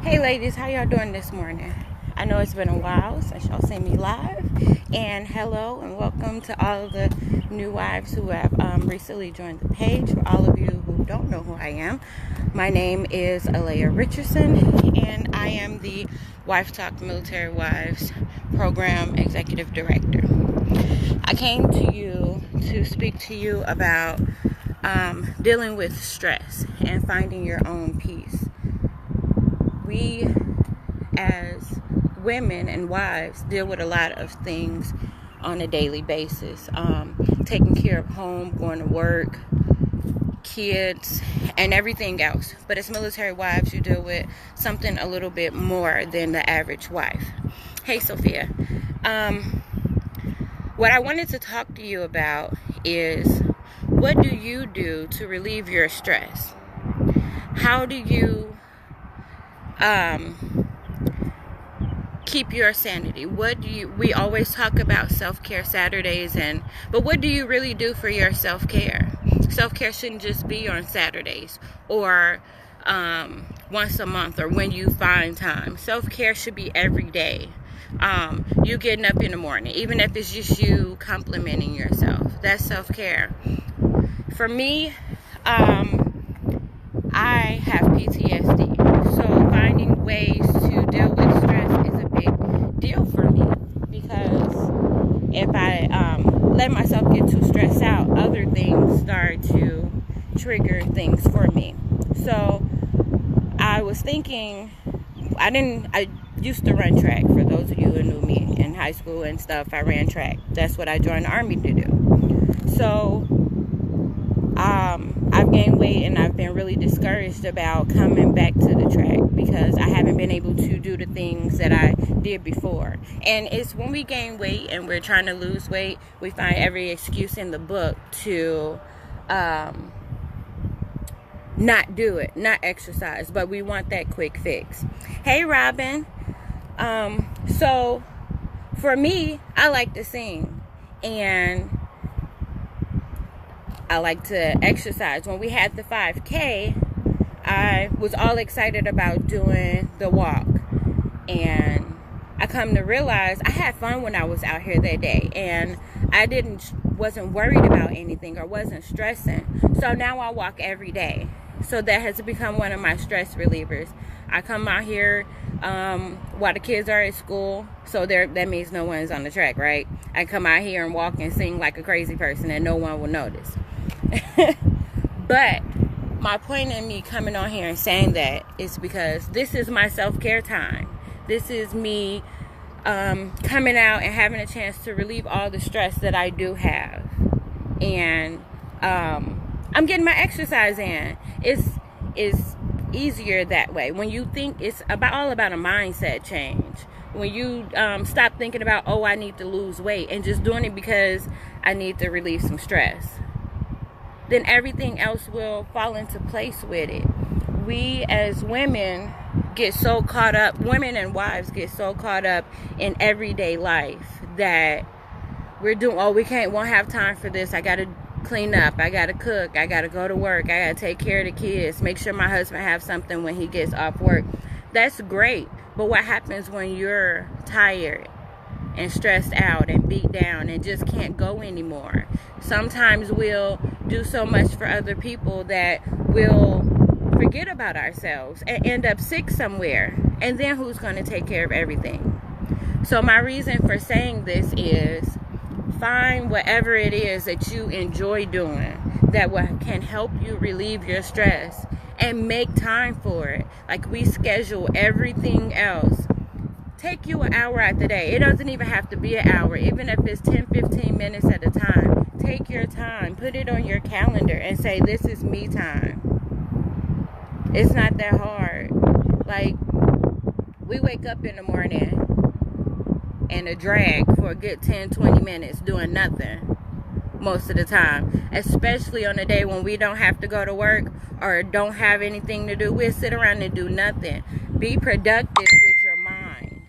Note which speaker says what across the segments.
Speaker 1: Hey ladies, how y'all doing this morning? I know it's been a while since y'all seen me live, and hello and welcome to all of the new wives who have recently joined the page. For all of you who don't know who I am, my name is Alaya Richardson, and I am the Wife Talk Military Wives Program Executive Director. I came to you to speak to you about dealing with stress and finding your own peace. We as women and wives deal with a lot of things on a daily basis. Taking care of home, going to work, kids, and everything else. But as military wives, you deal with something a little bit more than the average wife. Hey, Sophia. What I wanted to talk to you about is, what do you do to relieve your stress? How do you keep your sanity? We always talk about self-care Saturdays, but what do you really do for your self-care? Self-care shouldn't just be on Saturdays or once a month or when you find time. Self-care should be every day. You getting up in the morning, even if it's just you complimenting yourself, that's self-care. For me, I have PTSD, so finding ways to deal with stress is a big deal for me, because if I let myself get too stressed out, other things start to trigger things for me. So I was thinking, I used to run track. For those of you who knew me in high school and stuff, I ran track. That's what I joined the Army to do. So I've gained weight, and I've been really discouraged about coming back to the track because I haven't been able to do the things that I did before. And it's when we gain weight and we're trying to lose weight, we find every excuse in the book to not do it, not exercise, but we want that quick fix. Hey, Robin. So for me, I like to sing, and I like to exercise. When we had the 5K, I was all excited about doing the walk. And I come to realize I had fun when I was out here that day. And I wasn't worried about anything or wasn't stressing. So now I walk every day. So that has become one of my stress relievers. I come out here while the kids are at school. So that means no one's on the track, right? I come out here and walk and sing like a crazy person and no one will notice. But my point in me coming on here and saying that is because this is my self-care time. This is me coming out and having a chance to relieve all the stress that I do have. And I'm getting my exercise in. It's easier that way. When you think it's all about a mindset change. When you stop thinking about, oh, I need to lose weight, and just doing it because I need to relieve some stress, then everything else will fall into place with it. We as women get so caught up, women and wives get so caught up in everyday life that we're doing, won't have time for this. I got to clean up. I got to cook. I got to go to work. I got to take care of the kids. Make sure my husband has something when he gets off work. That's great. But what happens when you're tired and stressed out and beat down and just can't go anymore? Sometimes we'll do so much for other people that we'll forget about ourselves and end up sick somewhere. And then who's going to take care of everything? So my reason for saying this is, find whatever it is that you enjoy doing that can help you relieve your stress, and make time for it. Like we schedule everything else. Take you an hour out the day. It doesn't even have to be an hour. Even if it's 10-15 minutes at a time. Take your time. Put it on your calendar and say, this is me time. It's not that hard. Like, we wake up in the morning and a drag for a good 10-20 minutes doing nothing most of the time. Especially on a day when we don't have to go to work or don't have anything to do. We'll sit around and do nothing. Be productive with your mind.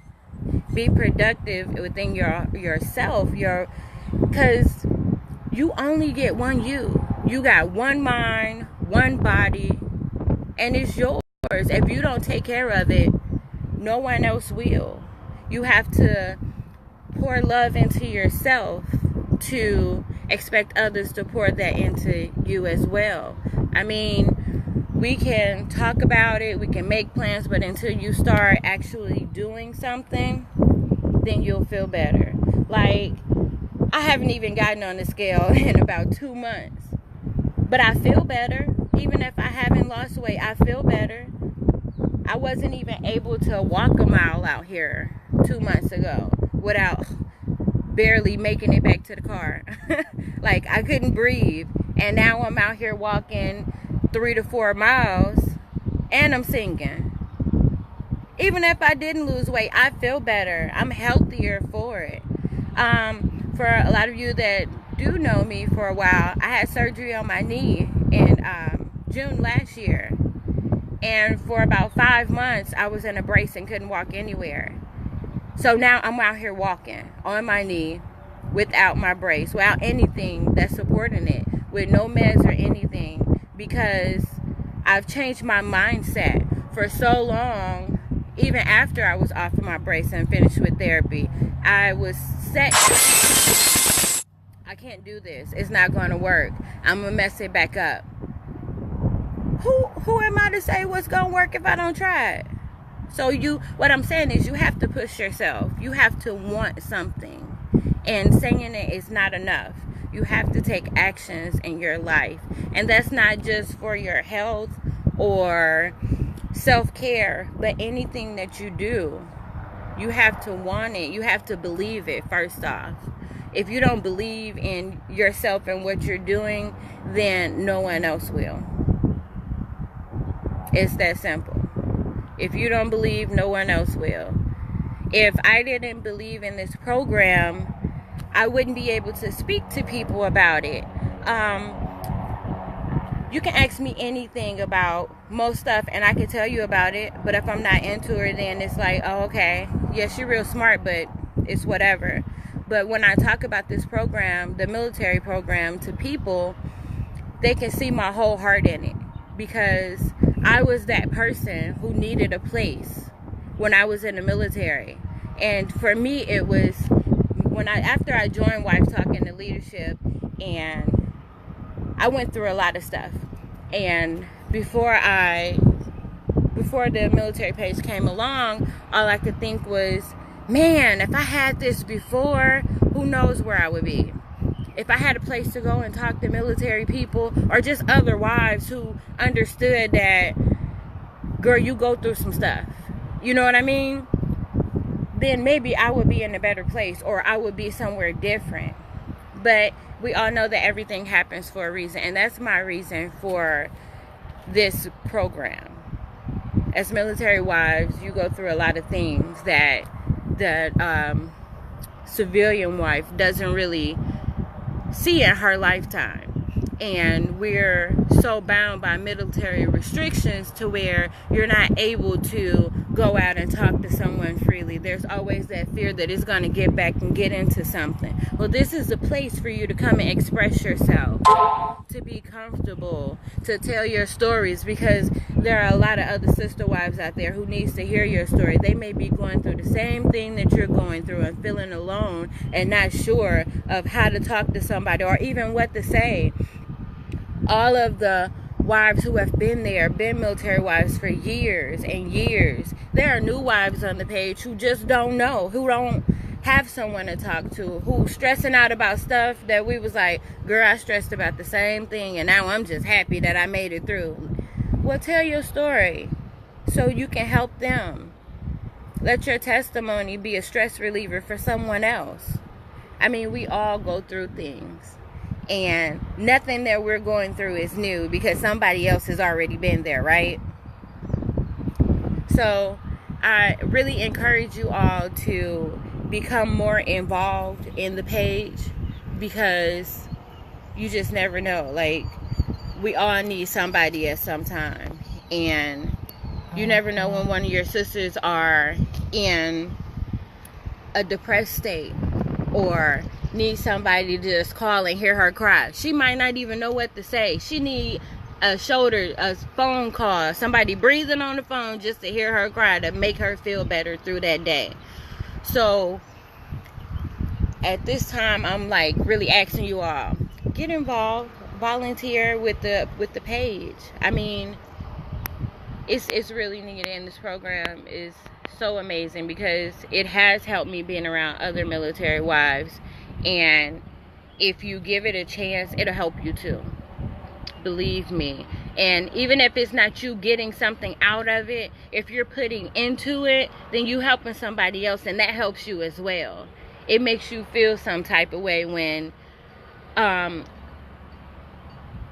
Speaker 1: Be productive within yourself. Because you only get one you. You got one mind, one body, and it's yours. If you don't take care of it, no one else will. You have to pour love into yourself to expect others to pour that into you as well. I mean, we can talk about it, we can make plans, but until you start actually doing something, then you'll feel better. Like, I haven't even gotten on the scale in about 2 months, but I feel better. Even if I haven't lost weight, I feel better. I wasn't even able to walk a mile out here 2 months ago without barely making it back to the car. Like, I couldn't breathe. And now I'm out here walking 3 to 4 miles and I'm singing. Even if I didn't lose weight, I feel better. I'm healthier for it. For a lot of you that do know me for a while, I had surgery on my knee in June last year. And for about 5 months, I was in a brace and couldn't walk anywhere. So now I'm out here walking on my knee without my brace, without anything that's supporting it, with no meds or anything, because I've changed my mindset. For so long, even after I was off of my brace and finished with therapy, I was set. I can't do this. It's not going to work. I'm going to mess it back up. Who am I to say what's going to work if I don't try it? So what I'm saying is, you have to push yourself. You have to want something. And saying it is not enough. You have to take actions in your life. And that's not just for your health or self-care, but anything that you do. You have to want it. You have to believe it, first off. If you don't believe in yourself and what you're doing, then no one else will. It's that simple. If you don't believe, no one else will. If I didn't believe in this program, I wouldn't be able to speak to people about it. You can ask me anything about most stuff and I can tell you about it, but if I'm not into it, then it's like, oh, okay, yes, you're real smart, but it's whatever. But when I talk about this program, the military program, to people, they can see my whole heart in it, because I was that person who needed a place when I was in the military. And for me, it was after I joined Wife Talking to Leadership, and I went through a lot of stuff. And before the military page came along, all I could think was, man, if I had this before, who knows where I would be. If I had a place to go and talk to military people, or just other wives who understood that, girl, you go through some stuff. You know what I mean? Then maybe I would be in a better place, or I would be somewhere different. But we all know that everything happens for a reason, and that's my reason for this program. As military wives, you go through a lot of things that the civilian wife doesn't really see in her lifetime. And we're so bound by military restrictions to where you're not able to go out and talk to someone freely. There's always that fear that it's going to get back and get into something. Well, this is a place for you to come and express yourself, to be comfortable, to tell your stories, because there are a lot of other sister wives out there who needs to hear your story. They may be going through the same thing that you're going through and feeling alone and not sure of how to talk to somebody or even what to say. All of the wives who have been military wives for years and years. There are new wives on the page who just don't know, who don't have someone to talk to, who stressing out about stuff that we was like, girl, I stressed about the same thing and now I'm just happy that I made it through. Well, tell your story so you can help them. Let your testimony be a stress reliever for someone else. I mean, we all go through things. And nothing that we're going through is new because somebody else has already been there, right? So I really encourage you all to become more involved in the page, because you just never know. Like, we all need somebody at some time. And you never know when one of your sisters are in a depressed state or need somebody to just call and hear her cry. She might not even know what to say. She need a phone call, somebody breathing on the phone just to hear her cry, to make her feel better through that day. So at this time, I'm like really asking you all, get involved, volunteer with the page. I mean, it's really needed, and this program is so amazing because it has helped me being around other military wives, and if you give it a chance, it'll help you too. Believe me. And even if it's not you getting something out of it, if you're putting into it, then you helping somebody else, and that helps you as well. It makes you feel some type of way when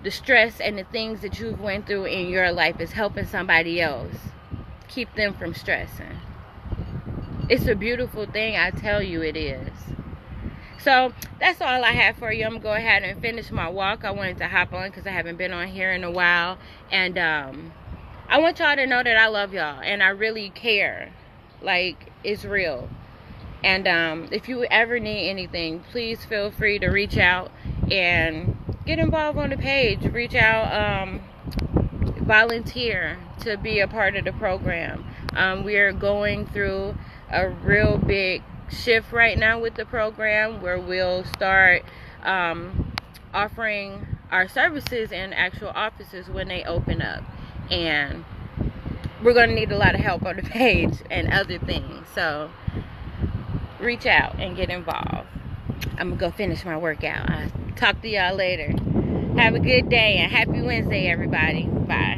Speaker 1: the stress and the things that you've went through in your life is helping somebody else. Keep them from stressing. It's a beautiful thing, I tell you it is. So that's all I have for you. I'm going to go ahead and finish my walk. I wanted to hop on because I haven't been on here in a while. And I want y'all to know that I love y'all. And I really care. Like, it's real. And if you ever need anything, please feel free to reach out and get involved on the page. Reach out, volunteer to be a part of the program. We're going through a real big shift right now with the program where we'll start offering our services in actual offices when they open up, and we're going to need a lot of help on the page and other things. So reach out and get involved. I'm gonna go finish my workout. I'll talk to y'all later. Have a good day and happy Wednesday, everybody. Bye.